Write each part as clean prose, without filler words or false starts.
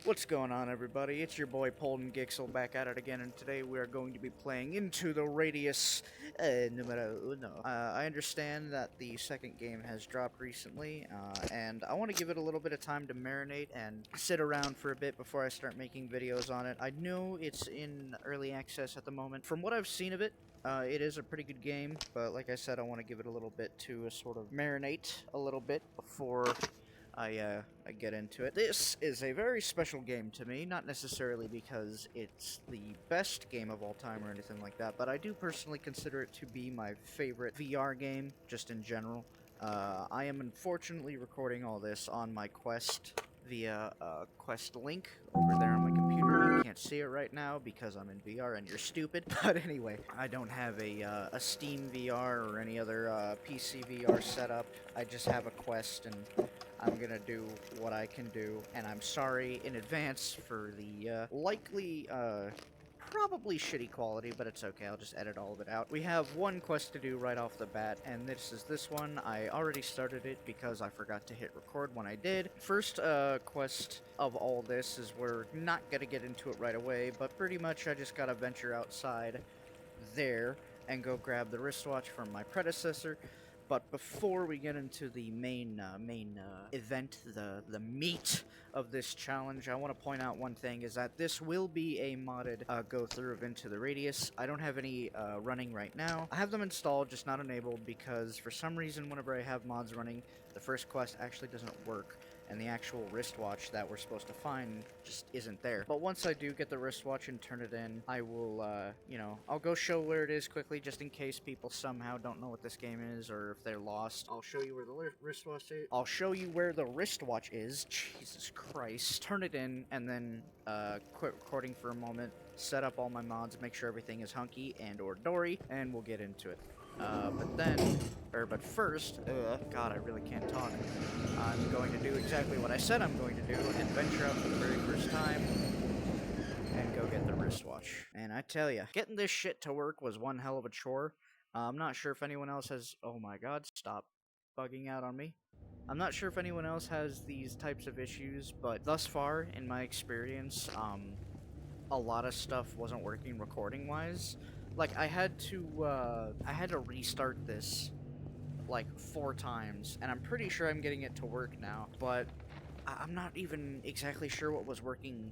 What's going on, everybody? It's your boy Polden Gixel back at it again, and today we are going to be playing Into the Radius numero uno. I understand that the second game has dropped recently, and I want to give it a little bit of time to marinate and sit around for a bit before I start making videos on it. I know it's in early access at the moment. From what I've seen of it, it is a pretty good game, but like I said, I want to give it a little bit to sort of marinate a little bit before I get into it. This is a very special game to me, not necessarily because it's the best game of all time or anything like that, but I do personally consider it to be my favorite VR game, just in general. I am unfortunately recording all this on my Quest via Quest link over there on my computer. You can't see it right now because I'm in VR and you're stupid. But anyway, I don't have a Steam VR or any other PC VR setup. I just have a Quest, and I'm gonna do what I can do, and I'm sorry in advance for the likely probably shitty quality, but it's okay, I'll just edit all of it out. We have one quest to do right off the bat, and this is this one. I already started it because I forgot to hit record when I did. First quest of all this is we're not gonna get into it right away, but pretty much I just gotta venture outside there and go grab the wristwatch from my predecessor. But before we get into the main event, the meat of this challenge, I want to point out one thing, is that this will be a modded go-through of Into the Radius. I don't have any running right now. I have them installed, just not enabled, because for some reason, whenever I have mods running, the first quest actually doesn't work, and the actual wristwatch that we're supposed to find just isn't there. But once I do get the wristwatch and turn it in, I will, you know, I'll go show where it is quickly, just in case people somehow don't know what this game is, or if they're lost. I'll show you where the wristwatch is. I'll show you where the wristwatch is. Jesus Christ. Turn it in, and then, quit recording for a moment, set up all my mods, make sure everything is hunky and or dory, and we'll get into it. But first, God, I really can't talk. I'm going to do exactly what I said I'm going to do, and venture out for the very first time, and go get the wristwatch. And I tell ya, getting this shit to work was one hell of a chore. I'm not sure if anyone else has... Oh my god, stop bugging out on me. I'm not sure if anyone else has these types of issues, but thus far, in my experience, a lot of stuff wasn't working recording-wise. Like, I had to restart this like 4 times, and I'm pretty sure I'm getting it to work now, but I'm not even exactly sure what was working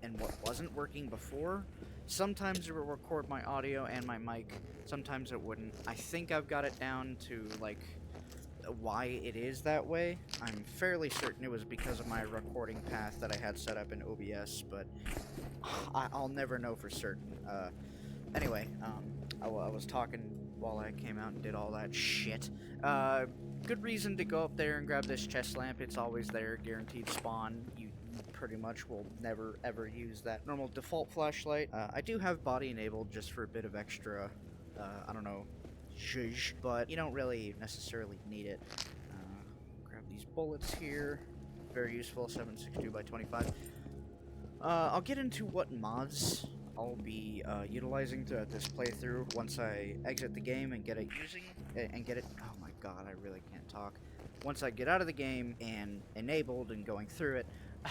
and what wasn't working before. Sometimes it would record my audio and my mic, sometimes it wouldn't. I think I've got it down to, like, why it is that way. I'm fairly certain it was because of my recording path that I had set up in OBS, but I'll never know for certain. Anyway, I was talking while I came out and did all that shit. Good reason to go up there and grab this chest lamp. It's always there, guaranteed spawn. You pretty much will never ever use that normal default flashlight. I do have body enabled just for a bit of extra, I don't know, zhuzh, but you don't really necessarily need it. Grab these bullets here. Very useful, 7.62 by 25. I'll get into what mods I'll be utilizing throughout this playthrough once I exit the game and get it oh my god, I really can't talk. Once I get out of the game and enabled and going through it,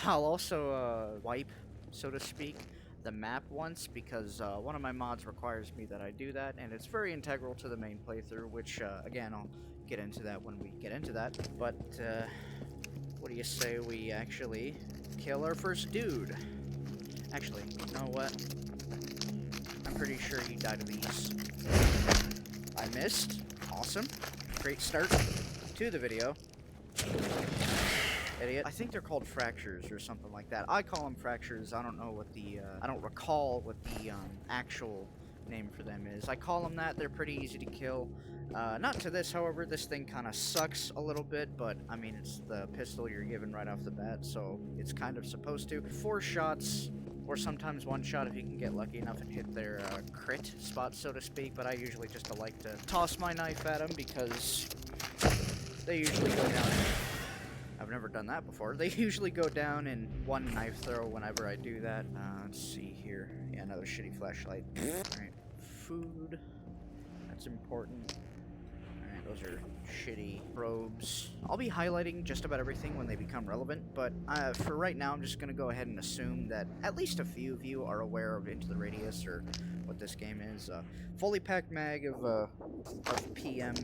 I'll also wipe, so to speak, the map once, because one of my mods requires me that I do that, and it's very integral to the main playthrough, which again, I'll get into that when we get into that. But what do you say we actually kill our first dude? Actually, you know what? I'm pretty sure he died of these. I missed. Awesome. Great start to the video. Idiot. I think they're called fractures or something like that. I call them fractures. I don't know what the, I don't recall what the, actual name for them is. I call them that. They're pretty easy to kill. Not to this, however. This thing kind of sucks a little bit, but, I mean, it's the pistol you're given right off the bat, so it's kind of supposed to. 4 shots, or sometimes 1 shot if you can get lucky enough and hit their crit spot, so to speak, but I usually just like to toss my knife at them because they usually go down. I've never done that before. They usually go down in 1 knife throw whenever I do that. Let's see here. Yeah, another shitty flashlight. Alright, food. That's important. Alright, Those are shitty probes. I'll be highlighting just about everything when they become relevant, but for right now, I'm just going to go ahead and assume that at least a few of you are aware of Into the Radius, or what this game is. Fully packed mag of PM,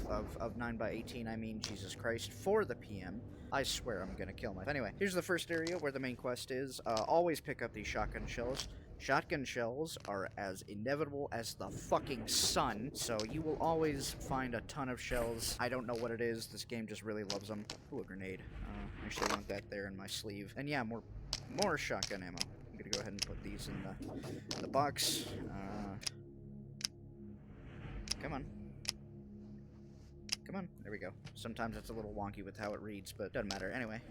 of 9x18, I mean, Jesus Christ, for the PM. I swear I'm gonna kill myself. Anyway, here's the first area where the main quest is. Always pick up these shotgun shells. Shotgun shells are as inevitable as the fucking sun, so you will always find a ton of shells. I don't know what it is. This game just really loves them. Ooh, a grenade. Actually want that there in my sleeve. And yeah, more shotgun ammo. I'm gonna go ahead and put these in the box. Come on. Come on. There we go. Sometimes it's a little wonky with how it reads, but doesn't matter. Anyway.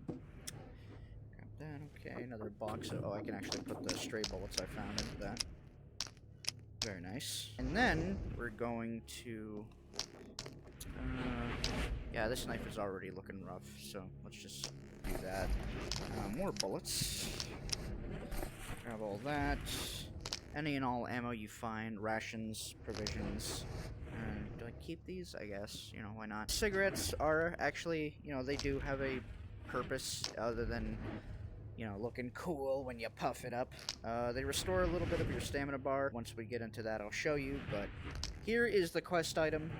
Grab that. Okay, another box. Oh, I can actually put the stray bullets I found into that. Very nice. And then we're going to... yeah, this knife is already looking rough, so let's just do that. More bullets. Grab all that. Any and all ammo you find, rations, provisions. Do I keep these? I guess. You know, why not? Cigarettes are actually, you know, they do have a purpose other than, you know, looking cool when you puff it up. They restore a little bit of your stamina bar. Once we get into that, I'll show you, but here is the quest item.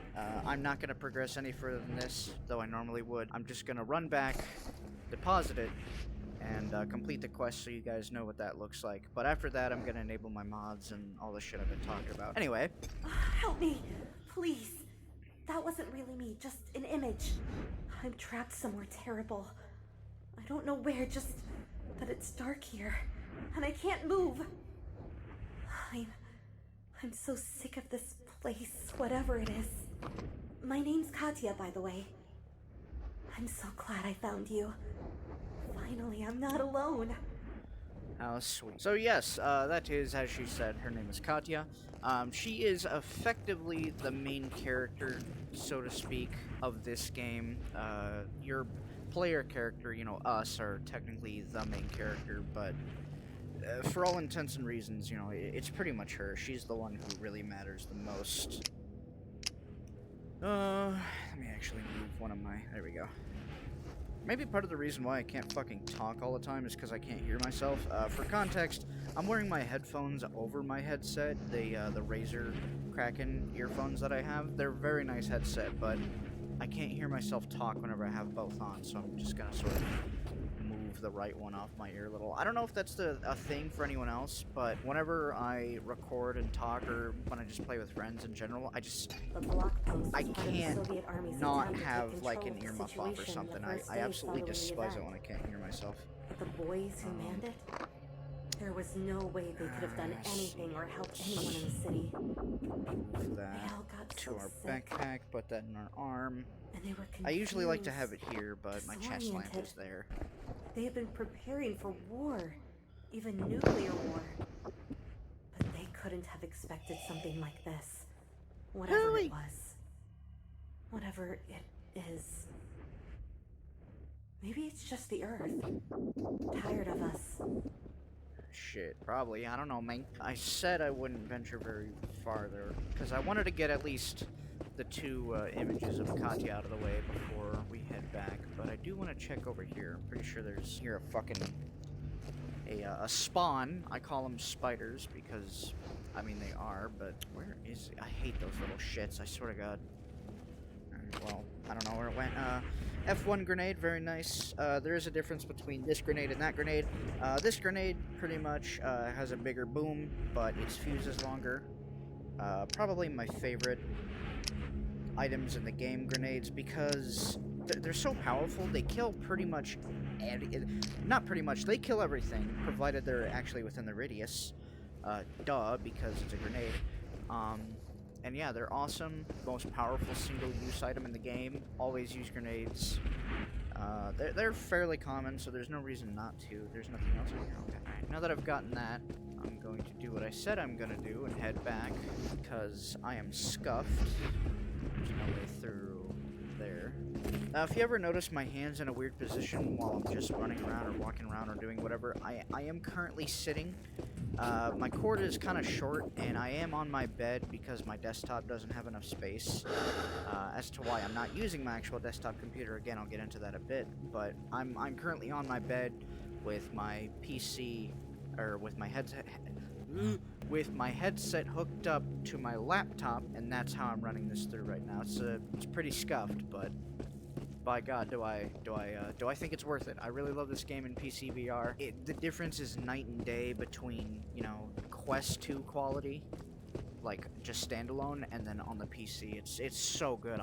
I'm not going to progress any further than this, though I normally would. I'm just going to run back, deposit it, and complete the quest so you guys know what that looks like. But after that, I'm going to enable my mods and all the shit I've been talking about. Anyway. Help me, please. That wasn't really me, just an image. I'm trapped somewhere terrible. I don't know where, just that it's dark here, and I can't move. I'm so sick of this place, whatever it is. My name's Katya, by the way. I'm so glad I found you. Finally, I'm not alone. How sweet. So yes, that is, as she said, her name is Katya. She is effectively the main character, so to speak, of this game. Your player character, you know, us, are technically the main character, but for all intents and reasons, you know, it's pretty much her. She's the one who really matters the most. Let me actually move one of my... There we go. Maybe part of the reason why I can't fucking talk all the time is because I can't hear myself. For context, I'm wearing my headphones over my headset, the Razer Kraken earphones that I have. They're a very nice headset, but I can't hear myself talk whenever I have both on, so I'm just gonna sort of move the right one off my ear a little. I don't know if that's a thing for anyone else, but whenever I record and talk, or when I just play with friends in general, I can't not have like an earmuff off or something. I absolutely despise it when I can't hear myself. But the boys who manned it, there was no way they could have done anything or helped anyone in the city. Move that to our backpack, put that in our arm. And they were confused, I usually like to have it here, but my chest lamp is there. They had been preparing for war, even nuclear war. But they couldn't have expected something like this. Whatever it was. Whatever it is. Maybe it's just the Earth. Tired of us. Shit, probably. I don't know, man. I said I wouldn't venture very farther, because I wanted to get at least the two images of Katya out of the way before we head back, but I do want to check over here. I'm pretty sure there's here a fucking... a spawn. I call them spiders, because, I mean, they are, but where is it? I hate those little shits, I swear to God. Well, I don't know where it went. F1 grenade, very nice. There is a difference between this grenade and that grenade. This grenade pretty much has a bigger boom, but its fuse is longer. Probably my favorite items in the game, grenades, because they're so powerful. They kill pretty much, not pretty much, they kill everything, provided they're actually within the radius. Duh, because it's a grenade. And yeah, they're awesome. Most powerful single-use item in the game. Always use grenades. They're fairly common, so there's no reason not to. There's nothing else in here. Okay. Alright, now that I've gotten that, I'm going to do what I said I'm going to do and head back, because I am scuffed. There's no way through there. If you ever notice my hands in a weird position while I'm just running around or walking around or doing whatever, I am currently sitting. My cord is kind of short, and I am on my bed because my desktop doesn't have enough space. As to why I'm not using my actual desktop computer, again, I'll get into that a bit. But I'm currently on my bed with my PC, or with my headset, with my headset hooked up to my laptop, and that's how I'm running this through right now. It's pretty scuffed, but by God, do I think it's worth it? I really love this game in PC VR. The difference is night and day between, you know, Quest 2 quality, like just standalone, and then on the PC. It's so good.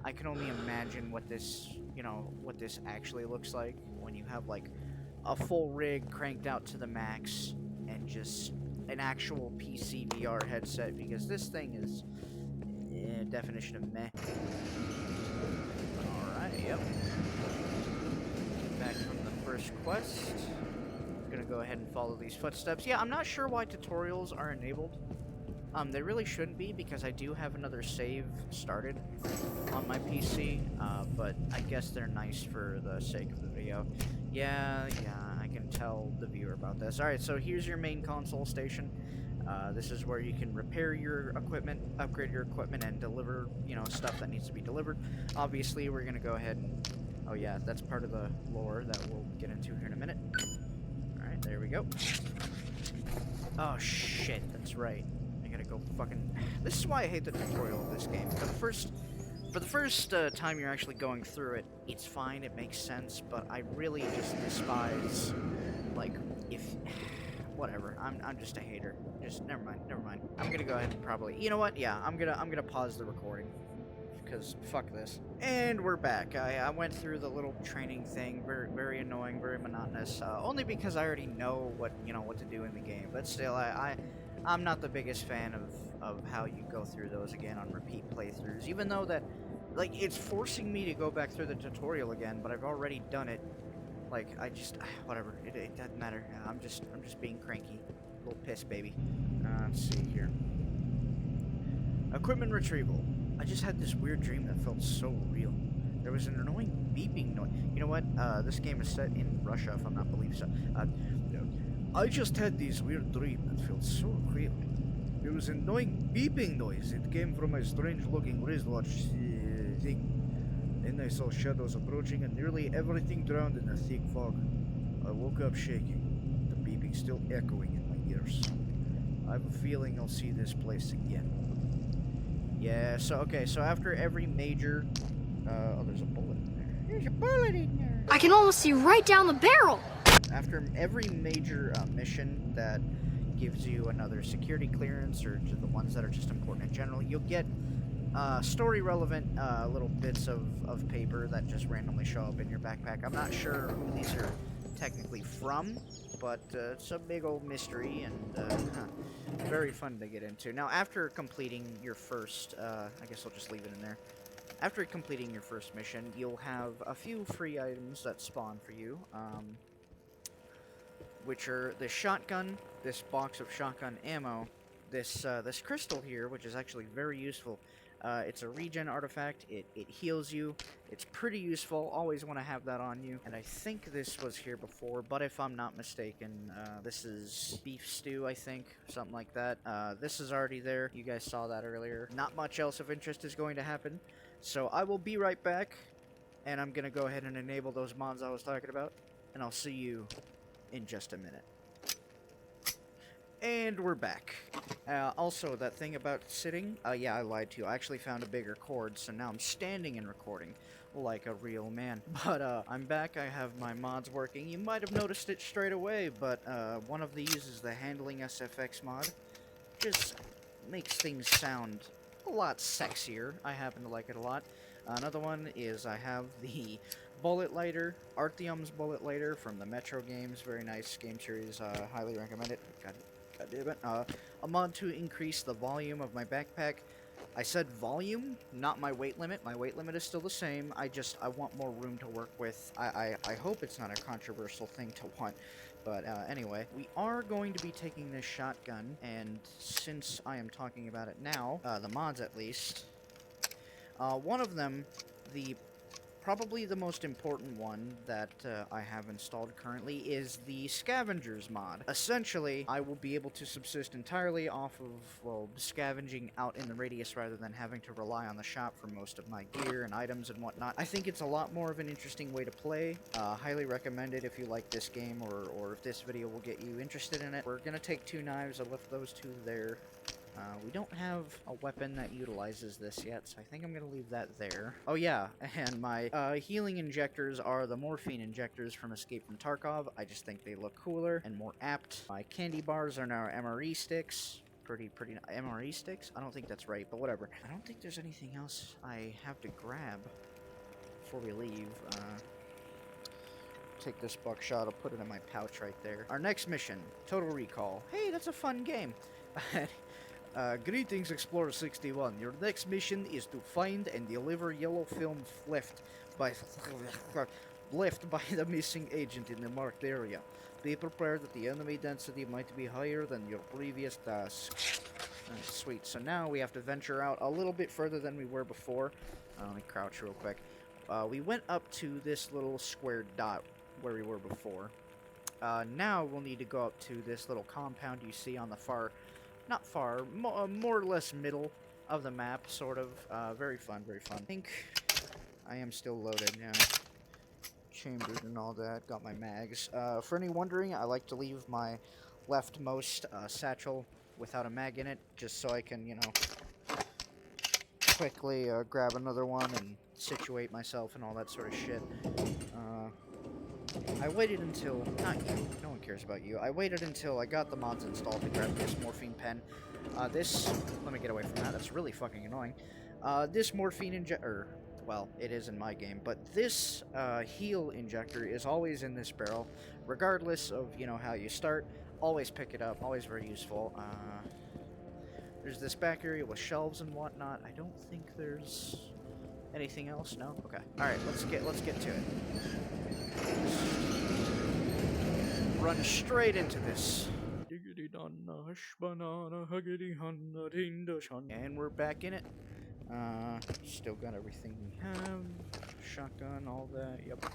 I can only imagine what this, you know, what this actually looks like when you have like a full rig cranked out to the max and just an actual PC VR headset, because this thing is definition of meh. Yep. Back from the first quest. Gonna go ahead and follow these footsteps. Yeah, I'm not sure why tutorials are enabled. They really shouldn't be, because I do have another save started on my PC, but I guess they're nice for the sake of the video. Yeah, I can tell the viewer about this. Alright, so here's your main console station. This is where you can repair your equipment, upgrade your equipment, and deliver, you know, stuff that needs to be delivered. Obviously, we're gonna go ahead and... Oh yeah, that's part of the lore that we'll get into here in a minute. Alright, there we go. Oh shit, that's right. I gotta go fucking... This is why I hate the tutorial of this game. For the first time you're actually going through it, it's fine, it makes sense, but I really just despise, like, if... Whatever, I'm just a hater. Just, never mind. I'm gonna go ahead and probably... You know what? Yeah, I'm gonna pause the recording, because fuck this. And we're back. I went through the little training thing, very annoying, very monotonous, only because I already know what to do in the game. But still, I'm not the biggest fan of how you go through those again on repeat playthroughs, even though that, like, it's forcing me to go back through the tutorial again, but I've already done it. Like, whatever, it doesn't matter. I'm just being cranky. Little piss baby. Let's see here. Equipment retrieval. I just had this weird dream that felt so real. There was an annoying beeping noise. You know what? This game is set in Russia, if I'm not believed so. I just had this weird dream that felt so real. There was an annoying beeping noise. It came from a strange-looking wristwatch thing. Then I saw shadows approaching, and nearly everything drowned in a thick fog. I woke up shaking, the beeping still echoing in my ears. I have a feeling I'll see this place again. Yeah, so after every major... oh, there's a bullet in there. There's a bullet in there! I can almost see right down the barrel! After every major mission that gives you another security clearance, or to the ones that are just important in general, you'll get story-relevant little bits of paper that just randomly show up in your backpack. I'm not sure who these are technically from, but it's a big old mystery, and very fun to get into. Now, after completing your first, I guess I'll just leave it in there. After completing your first mission, you'll have a few free items that spawn for you, which are the shotgun, this box of shotgun ammo, this crystal here, which is actually very useful. It's a regen artifact. It heals you. It's pretty useful. Always want to have that on you. And I think this was here before, but if I'm not mistaken, this is beef stew, I think. Something like that. This is already there. You guys saw that earlier. Not much else of interest is going to happen. So I will be right back, and I'm going to go ahead and enable those mods I was talking about, and I'll see you in just a minute. And we're back. Also, that thing about sitting, yeah, I lied to you. I actually found a bigger cord, so now I'm standing and recording like a real man. But, I'm back. I have my mods working. You might have noticed it straight away, but, one of these is the Handling SFX mod. Just makes things sound a lot sexier. I happen to like it a lot. Another one is I have the bullet lighter, Artyom's bullet lighter from the Metro games. Very nice game series. Highly recommend it. God damn it. A mod to increase the volume of my backpack. I said volume, not my weight limit. My weight limit is still the same. I want more room to work with. I hope it's not a controversial thing to want. But anyway, we are going to be taking this shotgun, and since I am talking about it now, the mods at least, one of them, the probably the most important one that I have installed currently is the Scavengers mod. Essentially, I will be able to subsist entirely off of, well, scavenging out in the radius rather than having to rely on the shop for most of my gear and items and whatnot. I think it's a lot more of an interesting way to play. Highly recommend it if you like this game or if this video will get you interested in it. We're gonna take 2 knives. I left those 2 there. We don't have a weapon that utilizes this yet, so I think I'm going to leave that there. Oh yeah, and my healing injectors are the morphine injectors from Escape from Tarkov. I just think they look cooler and more apt. My candy bars are now MRE sticks. Pretty MRE sticks? I don't think that's right, but whatever. I don't think there's anything else I have to grab before we leave. Take this buckshot, I'll put it in my pouch right there. Our next mission, Total Recall. Hey, that's a fun game. Greetings, Explorer 61. Your next mission is to find and deliver yellow film left by the missing agent in the marked area. Be prepared that the enemy density might be higher than your previous task. Sweet. So now we have to venture out a little bit further than we were before. Let me crouch real quick. We went up to this little square dot where we were before. Now we'll need to go up to this little compound you see on the far... Not far, more or less middle of the map, sort of. Very fun, very fun. I think I am still loaded, yeah. Chambers and all that, got my mags. For any wondering, I like to leave my leftmost satchel without a mag in it, just so I can, you know, quickly grab another one and situate myself and all that sort of shit. I waited until, not you, no one cares about you. I waited until I got the mods installed to grab this morphine pen. Let me get away from that, that's really fucking annoying. This morphine injector, well, it is in my game, but this heal injector is always in this barrel, regardless of, you know, how you start. Always pick it up, always very useful. There's this back area with shelves and whatnot. I don't think there's anything else, no? Okay. Alright, let's get to it. Run straight into this. And we're back in it. Still got everything we have. Shotgun, all that, yep.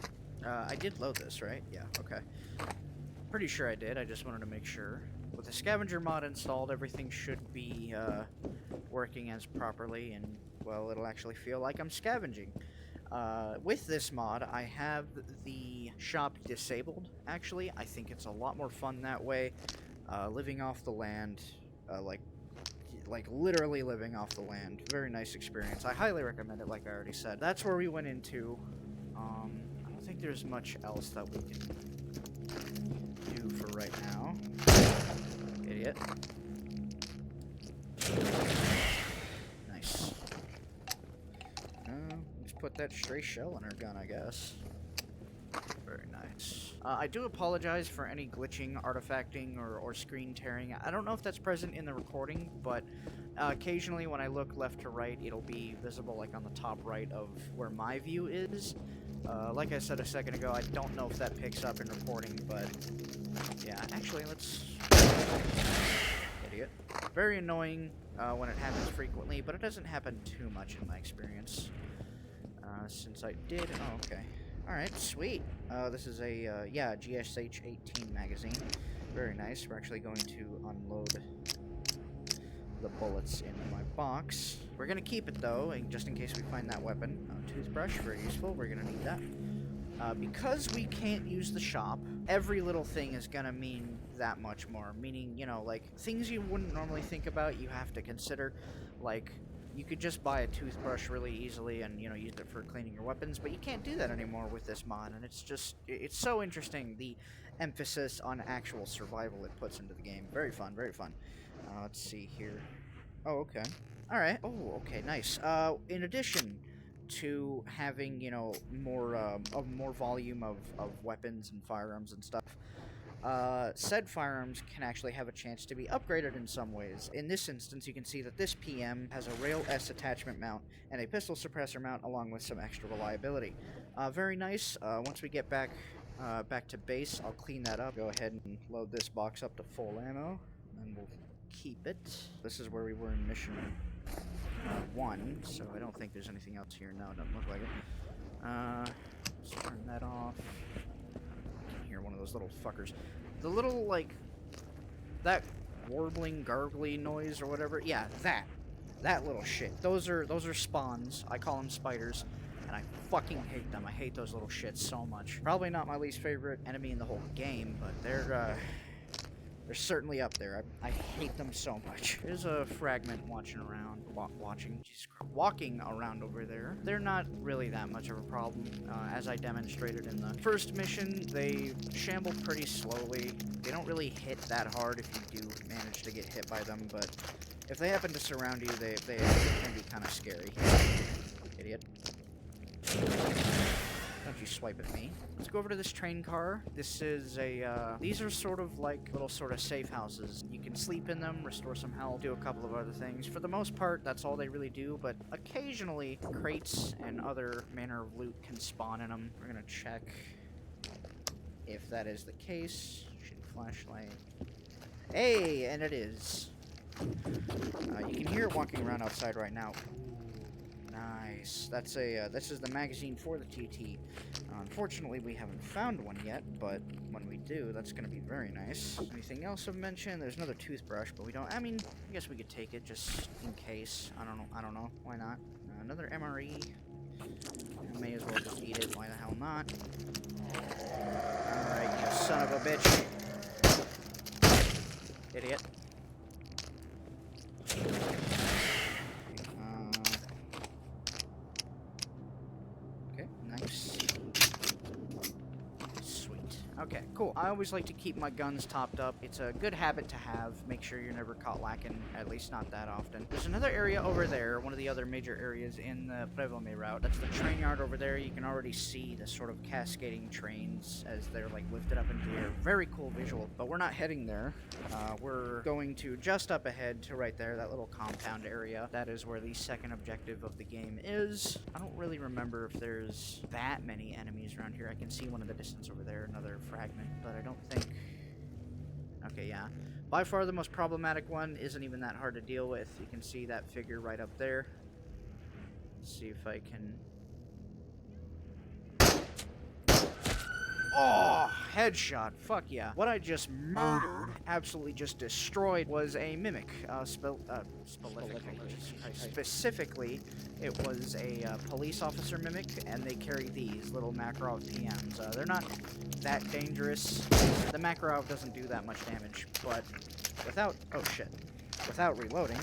I did load this, right? Yeah, okay. Pretty sure I did, I just wanted to make sure. With the Scavenger mod installed, everything should be, working as properly, and, well, it'll actually feel like I'm scavenging. With this mod, I have the shop disabled, actually. I think it's a lot more fun that way. Living off the land, like literally living off the land. Very nice experience. I highly recommend it, like I already said. That's where we went into. I don't think there's much else that we can do for right now. Idiot. Nice. Let's put that stray shell in our gun, I guess. Very nice. I do apologize for any glitching, artifacting, or screen tearing. I don't know if that's present in the recording, but occasionally when I look left to right, it'll be visible like on the top right of where my view is. Like I said a second ago, I don't know if that picks up in recording, but yeah, actually, let's... Idiot. Very annoying when it happens frequently, but it doesn't happen too much in my experience. Since I did... Oh, okay. Alright, sweet. This is a, yeah, GSH-18 magazine. Very nice. We're actually going to unload the bullets in my box. We're gonna keep it, though, and just in case we find that weapon. Toothbrush, very useful. We're gonna need that. Because we can't use the shop, every little thing is gonna mean that much more. Meaning, you know, like, things you wouldn't normally think about, you have to consider. Like, you could just buy a toothbrush really easily and, you know, use it for cleaning your weapons, but you can't do that anymore with this mod, and it's just, it's so interesting, the emphasis on actual survival it puts into the game. Very fun, very fun. Let's see here. Oh, okay. Alright. Oh, okay, nice. In addition to having, you know, more volume of weapons and firearms and stuff, said firearms can actually have a chance to be upgraded in some ways. In this instance, you can see that this PM has a Rail S attachment mount and a pistol suppressor mount along with some extra reliability. Very nice. Once we get back to base, I'll clean that up. Go ahead and load this box up to full ammo, and we'll keep it. This is where we were in mission 1, so I don't think there's anything else here. No, it doesn't look like it. Let's turn that off. I can hear one of those little fuckers. The little, like, that warbling, garbly noise or whatever. Yeah, that little shit. Those are spawns. I call them spiders, and I fucking hate them. I hate those little shits so much. Probably not my least favorite enemy in the whole game, but they're certainly up there. I hate them so much. There's a fragment walking around over there. They're not really that much of a problem. As I demonstrated in the first mission, they shamble pretty slowly. They don't really hit that hard if you do manage to get hit by them, but if they happen to surround you, they can be kind of scary. Idiot. Don't you swipe at me. Let's go over to this train car. This is a, these are sort of like little sort of safe houses. You can sleep in them, restore some health, do a couple of other things. For the most part, that's all they really do, but occasionally crates and other manner of loot can spawn in them. We're gonna check if that is the case. Shooting flashlight. Hey, and it is. You can hear it walking around outside right now. Nice. That's a, this is the magazine for the TT. Unfortunately, we haven't found one yet, but when we do, that's going to be very nice. Anything else of mention? There's another toothbrush, but we don't, I mean, I guess we could take it just in case. I don't know. Why not? Another MRE. I may as well just eat it. Why the hell not? Alright, you son of a bitch. Idiot. Okay, nice. Sweet. Okay, cool. I always like to keep my guns topped up. It's a good habit to have. Make sure you're never caught lacking, at least not that often. There's another area over there, one of the other major areas in the Prevelme route. That's the train yard over there. You can already see the sort of cascading trains as they're like lifted up into the air. Very cool visual, but we're not heading there. We're going to just up ahead to right there, that little compound area. That is where the second objective of the game is. I don't really remember if there's that many enemies around here. I can see one in the distance over there, another fragment, but I don't think... Okay, yeah. By far the most problematic one isn't even that hard to deal with. You can see that figure right up there. Let's see if I can... Oh, headshot. Fuck yeah. What I just murdered, absolutely just destroyed, was a mimic. Specifically, it was a police officer mimic, and they carry these little Makarov PMs. They're not that dangerous. The Makarov doesn't do that much damage, but without... Oh, shit. Without reloading,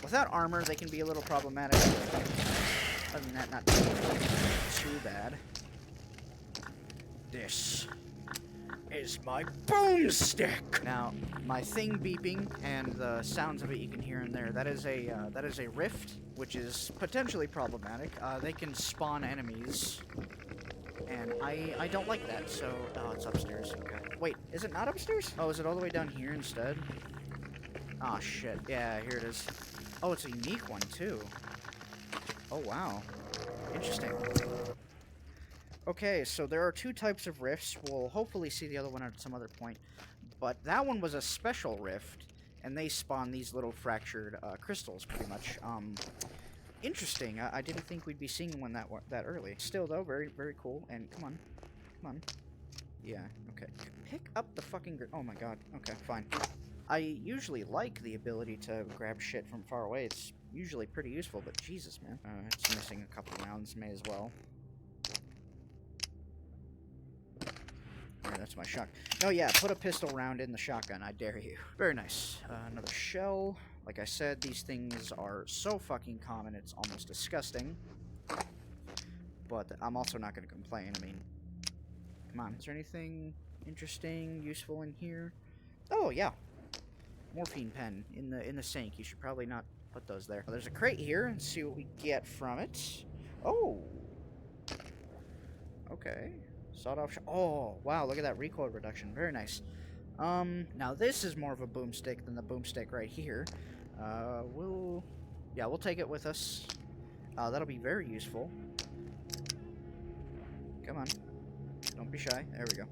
without armor, they can be a little problematic. Other than that, not too bad. This is my boomstick. Now, my thing beeping and the sounds of it you can hear in there, that is a rift, which is potentially problematic. They can spawn enemies, and I don't like that, so... Oh, it's upstairs. Okay. Wait, is it not upstairs? Oh, is it all the way down here instead? Oh, shit. Yeah, here it is. Oh, it's a unique one, too. Oh, wow. Interesting. Okay, so there are two types of rifts. We'll hopefully see the other one at some other point. But that one was a special rift, and they spawn these little fractured crystals, pretty much. Interesting. I didn't think we'd be seeing one that early. Still, though, very, very cool. And come on. Come on. Yeah, okay. Pick up the fucking... Oh, my God. Okay, fine. I usually like the ability to grab shit from far away. It's usually pretty useful, but Jesus, man. It's missing a couple rounds. May as well. Yeah, that's my shotgun. No, yeah, put a pistol round in the shotgun, I dare you. Very nice. Another shell. Like I said, these things are so fucking common, it's almost disgusting. But I'm also not going to complain. I mean, come on. Is there anything interesting, useful in here? Oh, yeah. Morphine pen in the sink. You should probably not put those there. Well, there's a crate here, and see what we get from it. Oh. Okay. Sawed-off. Oh, wow, look at that recoil reduction. Very nice. Now this is more of a boomstick than the boomstick right here. We'll take it with us. That'll be very useful. Come on. Don't be shy. There we go.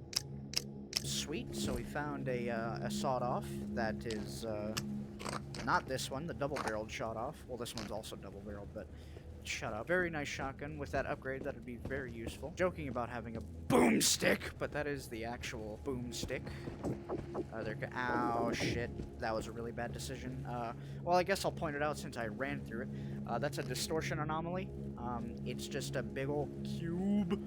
Sweet. So we found a sawed-off that is, not this one, the double-barreled sawed-off. Well, this one's also double-barreled, but Shut up. Very nice shotgun. With that upgrade, that would be very useful. Joking about having a boomstick, but that is the actual boomstick. Ow, shit. That was a really bad decision. Well, I guess I'll point it out since I ran through it. That's a distortion anomaly. It's just a big ol' cube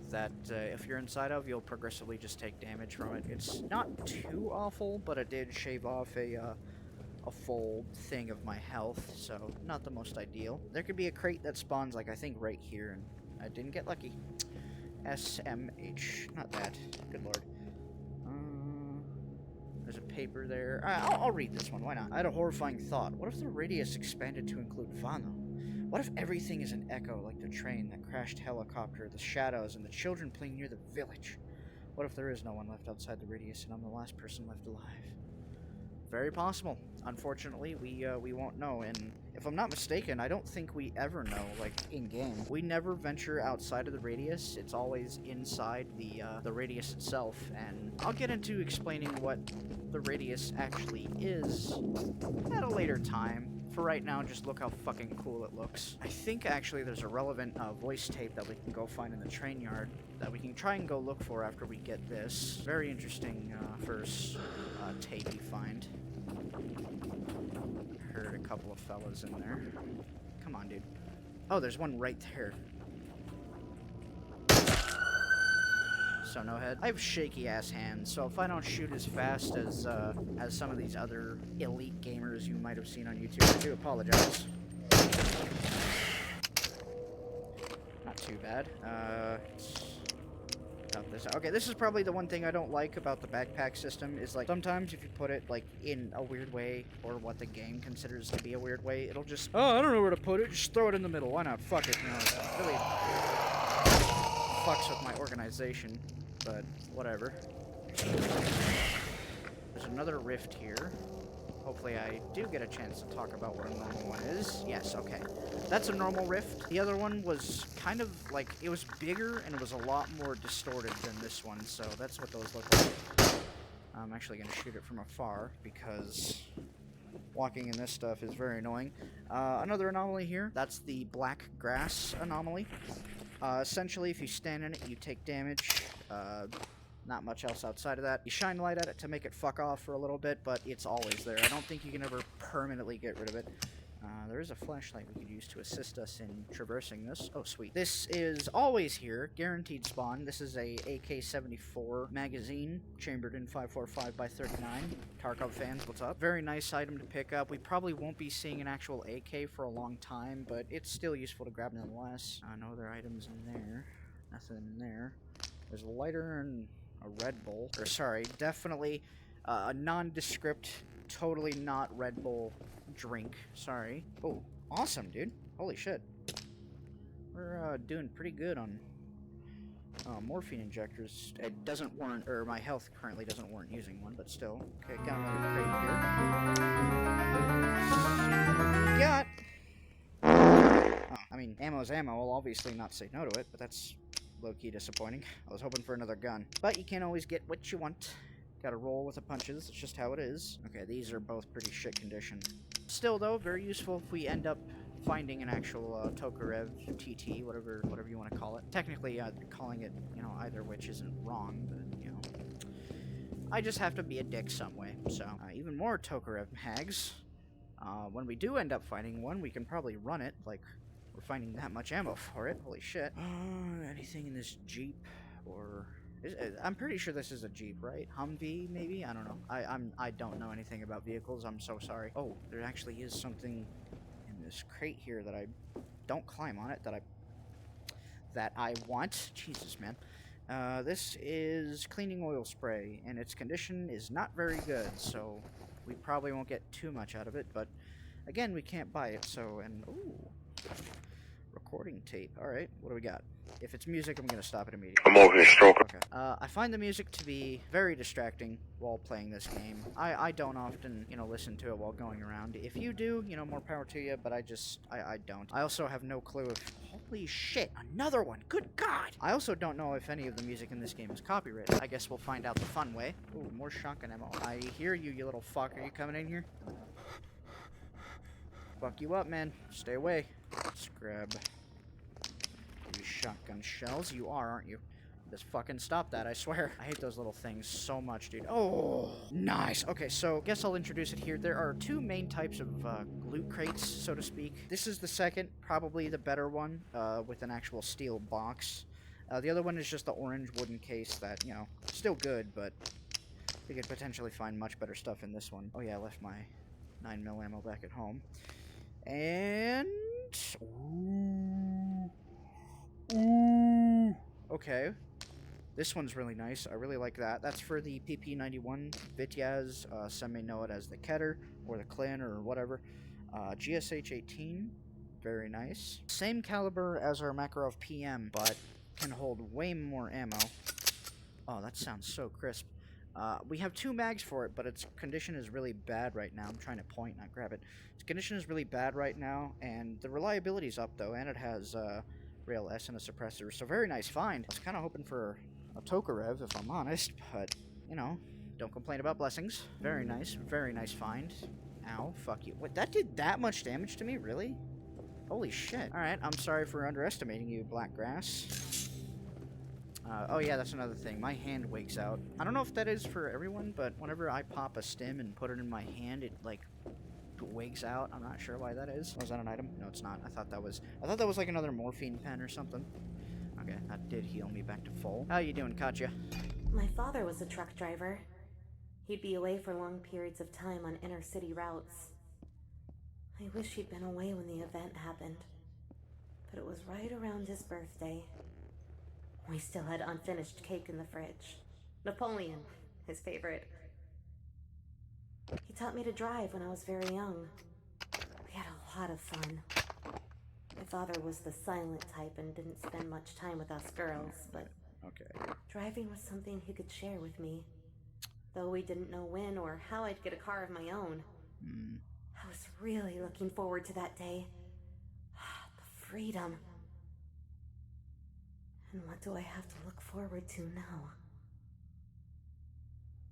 that if you're inside of, you'll progressively just take damage from it. It's not too awful, but it did shave off a full thing of my health, so not the most ideal. There could be a crate that spawns, like, I think right here, and I didn't get lucky. SMH. Not that. Good lord. There's a paper there. I'll read this one. Why not? I had a horrifying thought. What if the radius expanded to include Vano? What if everything is an echo, like the train, that crashed helicopter, the shadows, and the children playing near the village? What if there is no one left outside the radius, and I'm the last person left alive? Very possible. Unfortunately, we won't know, and if I'm not mistaken, I don't think we ever know, like, in-game. We never venture outside of the radius. It's always inside the radius itself, and I'll get into explaining what the radius actually is at a later time. For right now, just look how fucking cool it looks. I think, actually, there's a relevant voice tape that we can go find in the train yard that we can try and go look for after we get this. Very interesting first tape you find. Heard a couple of fellas in there. Come on, dude. Oh, there's one right there. So no head. I have shaky ass hands, so if I don't shoot as fast as some of these other elite gamers you might have seen on YouTube, I do apologize. Not too bad. Got this. Okay, this is probably the one thing I don't like about the backpack system is, like, sometimes if you put it, like, in a weird way, or what the game considers to be a weird way, it'll just, oh, I don't know where to put it, just throw it in the middle, why not? Fuck it, you know, it really fucks with my organization, but whatever. There's another rift here. Hopefully I do get a chance to talk about what a normal one is. Yes, okay. That's a normal rift. The other one was kind of like, it was bigger and it was a lot more distorted than this one, so that's what those look like. I'm actually going to shoot it from afar because walking in this stuff is very annoying. Another anomaly here, that's the black grass anomaly. Essentially, if you stand in it, you take damage. Not much else outside of that. You shine light at it to make it fuck off for a little bit, but it's always there. I don't think you can ever permanently get rid of it. There is a flashlight we could use to assist us in traversing this. Oh, sweet. This is always here. Guaranteed spawn. This is a AK-74 magazine, chambered in 545x39. Tarkov fans, what's up? Very nice item to pick up. We probably won't be seeing an actual AK for a long time, but it's still useful to grab nonetheless. No other items in there. Nothing in there. There's a lighter and a Red Bull. Or, sorry, definitely a nondescript, totally not Red Bull drink. Sorry. Oh, awesome, dude. Holy shit. We're doing pretty good on morphine injectors. It doesn't warrant, or my health currently doesn't warrant using one, but still. Okay, got another crate here. Got. Oh, I mean, ammo's ammo. I'll obviously not say no to it, but that's low-key disappointing. I was hoping for another gun. But you can't always get what you want. Gotta roll with the punches. It's just how it is. Okay, these are both pretty shit condition. Still, though, very useful if we end up finding an actual Tokarev TT, whatever you want to call it. Technically, calling it, you know, either which isn't wrong, but, you know. I just have to be a dick some way. So, even more Tokarev mags. When we do end up finding one, we can probably run it, like, we're finding that much ammo for it. Holy shit. Anything in this Jeep? Or I'm pretty sure this is a Jeep, right? Humvee, maybe? I don't know. I don't know anything about vehicles. I'm so sorry. Oh, there actually is something in this crate here that I don't climb on it, that I want. Jesus, man. This is cleaning oil spray, and its condition is not very good, so we probably won't get too much out of it, but again, we can't buy it, so, and, ooh. Recording tape. Alright, what do we got? If it's music, I'm gonna stop it immediately. I'm over here stroking. Okay. I find the music to be very distracting while playing this game. I don't often, you know, listen to it while going around. If you do, you know, more power to you, but I don't. I also have no clue if... Holy shit, another one! Good God! I also don't know if any of the music in this game is copyrighted. I guess we'll find out the fun way. Ooh, more shotgun ammo. I hear you, you little fuck. Are you coming in here? fuck you up, man. Stay away. Let's grab these shotgun shells. You are, aren't you? Just fucking stop that, I swear. I hate those little things so much, dude. Oh, nice. Okay, so guess I'll introduce it here. There are two main types of loot crates, so to speak. This is the second, probably the better one, with an actual steel box. The other one is just the orange wooden case that, you know, still good, but you could potentially find much better stuff in this one. Oh yeah, I left my 9mm ammo back at home. And... Ooh. Okay. This one's really nice. I really like that. That's for the PP91 Vityaz. Some may know it as the Keter or the Klin or whatever. GSH-18. Very nice. Same caliber as our Makarov PM, but can hold way more ammo. Oh, that sounds so crisp. We have 2 mags for it, but its condition is really bad right now. I'm trying to point, not grab it. Its condition is really bad right now, and the reliability's up, though, and it has Rail S and a suppressor, so very nice find. I was kind of hoping for a Tokarev, if I'm honest, but, you know, don't complain about blessings. Very nice find. Ow, fuck you. What, that did that much damage to me? Really? Holy shit. Alright, I'm sorry for underestimating you, Blackgrass. Oh yeah, that's another thing. My hand wakes out. I don't know if that is for everyone, but whenever I pop a stim and put it in my hand, it, like, wigs out. I'm not sure why that is. Was that an item? No, it's not. I thought that was like another morphine pen or something. Okay, that did heal me back to full. How you doing, Katya? My father was a truck driver. He'd be away for long periods of time on inner city routes. I wish he'd been away when the event happened. But it was right around his birthday. We still had unfinished cake in the fridge. Napoleon, his favorite. He taught me to drive when I was very young. We had a lot of fun. My father was the silent type and didn't spend much time with us girls, but driving was something he could share with me. Though we didn't know when or how I'd get a car of my own. I was really looking forward to that day. The freedom. And what do I have to look forward to now?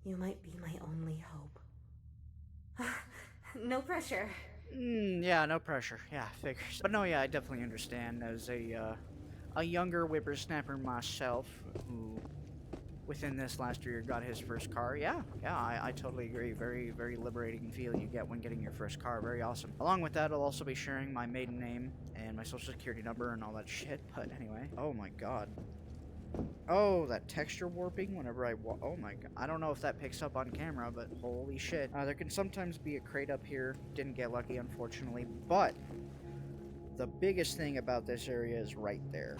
You might be my only hope. No pressure. Yeah, no pressure. Yeah, figures. But no, yeah, I definitely understand. As a younger whippersnapper myself, who within this last year got his first car. Yeah, I totally agree. Very, very liberating feel you get when getting your first car. Very awesome. Along with that, I'll also be sharing my maiden name and my social security number and all that shit. But anyway, oh my god. Oh, that texture warping whenever I oh my god. I don't know if that picks up on camera, but holy shit. There can sometimes be a crate up here. Didn't get lucky, unfortunately, but the biggest thing about this area is right there.